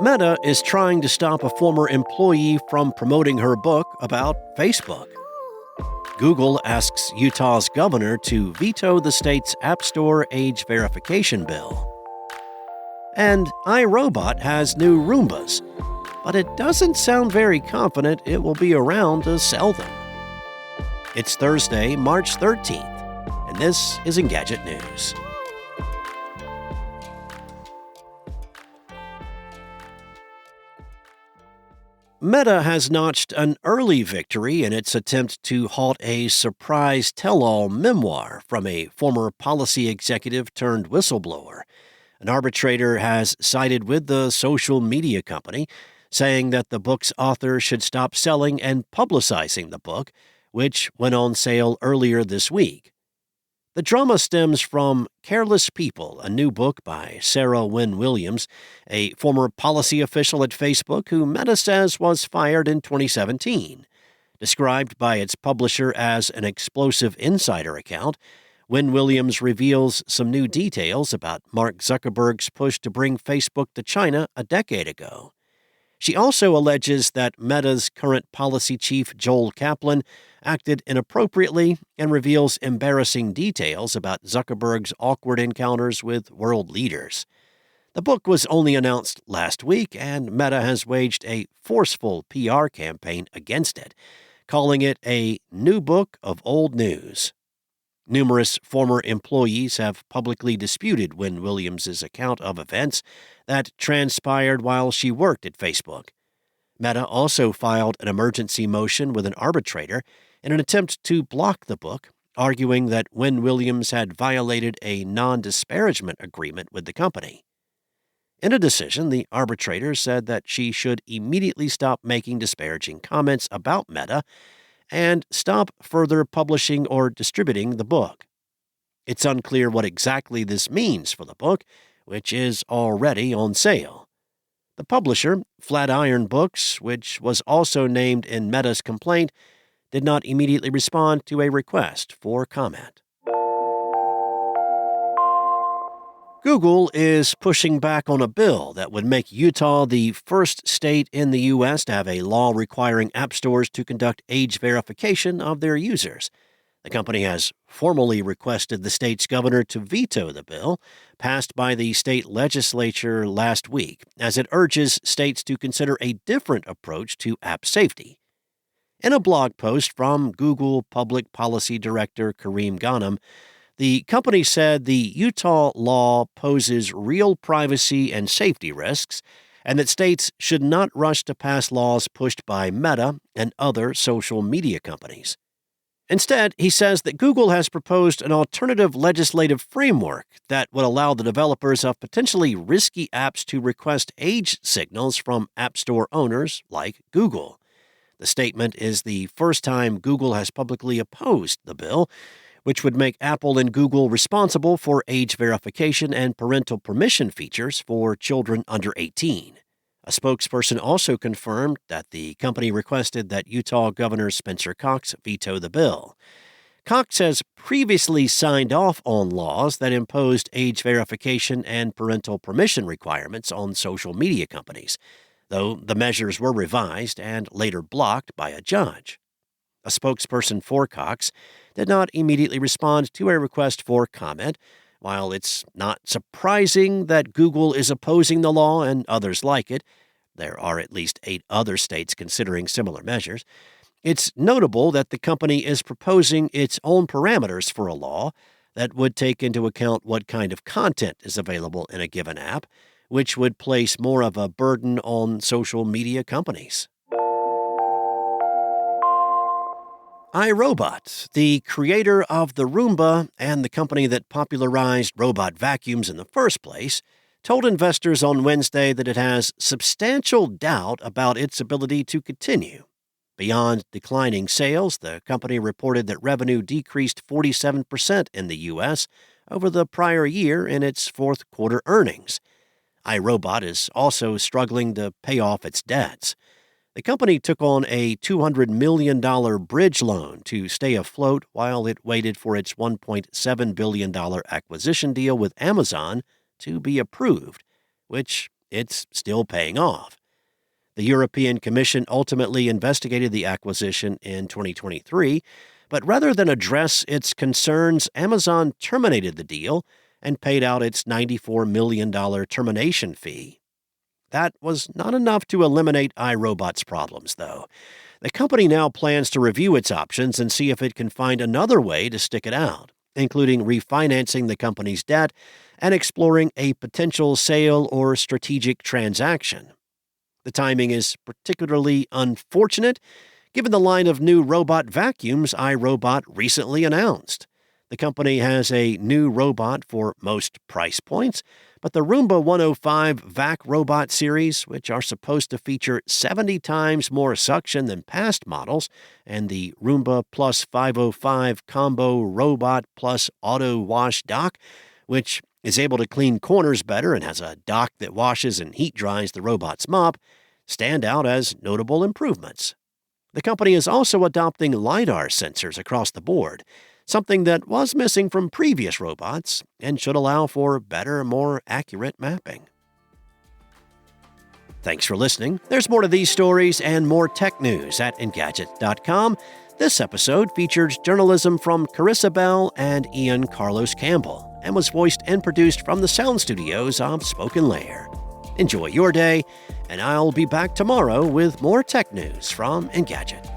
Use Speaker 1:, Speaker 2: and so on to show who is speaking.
Speaker 1: Meta is trying to stop a former employee from promoting her book about Facebook. Google asks Utah's governor to veto the state's App Store age verification bill. And iRobot has new Roombas, but it doesn't sound very confident it will be around to sell them. It's Thursday, March 13th, and this is Engadget News. Meta has notched an early victory in its attempt to halt a surprise tell-all memoir from a former policy executive turned whistleblower. An arbitrator has sided with the social media company, saying that the book's author should stop selling and publicizing the book, which went on sale earlier this week. The drama stems from Careless People, a new book by Sarah Wynne Williams, a former policy official at Facebook who Meta says was fired in 2017. Described by its publisher as an explosive insider account, Wynne Williams reveals some new details about Mark Zuckerberg's push to bring Facebook to China a decade ago. She also alleges that Meta's current policy chief, Joel Kaplan, acted inappropriately and reveals embarrassing details about Zuckerberg's awkward encounters with world leaders. The book was only announced last week, and Meta has waged a forceful PR campaign against it, calling it a new book of old news. Numerous former employees have publicly disputed Wynne Williams' account of events that transpired while she worked at Facebook. Meta also filed an emergency motion with an arbitrator in an attempt to block the book, arguing that Wynne Williams had violated a non-disparagement agreement with the company. In a decision, the arbitrator said that she should immediately stop making disparaging comments about Meta and stop further publishing or distributing the book. It's unclear what exactly this means for the book, which is already on sale. The publisher, Flatiron Books, which was also named in Meta's complaint, did not immediately respond to a request for comment. Google is pushing back on a bill that would make Utah the first state in the U.S. to have a law requiring app stores to conduct age verification of their users. The company has formally requested the state's governor to veto the bill, passed by the state legislature last week, as it urges states to consider a different approach to app safety. In a blog post from Google Public Policy Director Kareem Ghanem, the company said the Utah law poses real privacy and safety risks, and that states should not rush to pass laws pushed by Meta and other social media companies. Instead, he says that Google has proposed an alternative legislative framework that would allow the developers of potentially risky apps to request age signals from App Store owners like Google. The statement is the first time Google has publicly opposed the bill, which would make Apple and Google responsible for age verification and parental permission features for children under 18. A spokesperson also confirmed that the company requested that Utah Governor Spencer Cox veto the bill. Cox has previously signed off on laws that imposed age verification and parental permission requirements on social media companies, though the measures were revised and later blocked by a judge. A spokesperson for Cox did not immediately respond to a request for comment. While it's not surprising that Google is opposing the law and others like it, there are at least 8 other states considering similar measures, it's notable that the company is proposing its own parameters for a law that would take into account what kind of content is available in a given app, which would place more of a burden on social media companies. iRobot, the creator of the Roomba and the company that popularized robot vacuums in the first place, told investors on Wednesday that it has substantial doubt about its ability to continue. Beyond declining sales, the company reported that revenue decreased 47% in the U.S. over the prior year in its fourth quarter earnings. iRobot is also struggling to pay off its debts. The company took on a $200 million bridge loan to stay afloat while it waited for its $1.7 billion acquisition deal with Amazon to be approved, which it's still paying off. The European Commission ultimately investigated the acquisition in 2023, but rather than address its concerns, Amazon terminated the deal and paid out its $94 million termination fee. That was not enough to eliminate iRobot's problems, though. The company now plans to review its options and see if it can find another way to stick it out, including refinancing the company's debt and exploring a potential sale or strategic transaction. The timing is particularly unfortunate given the line of new robot vacuums iRobot recently announced. The company has a new robot for most price points, but the Roomba 105 Vac Robot series, which are supposed to feature 70 times more suction than past models, and the Roomba Plus 505 Combo Robot Plus Auto Wash Dock, which is able to clean corners better and has a dock that washes and heat dries the robot's mop, stand out as notable improvements. The company is also adopting LiDAR sensors across the board, something that was missing from previous robots and should allow for better, more accurate mapping. Thanks for listening. There's more to these stories and more tech news at Engadget.com. This episode featured journalism from Carissa Bell and Ian Carlos Campbell and was voiced and produced from the sound studios of Spoken Layer. Enjoy your day, and I'll be back tomorrow with more tech news from Engadget.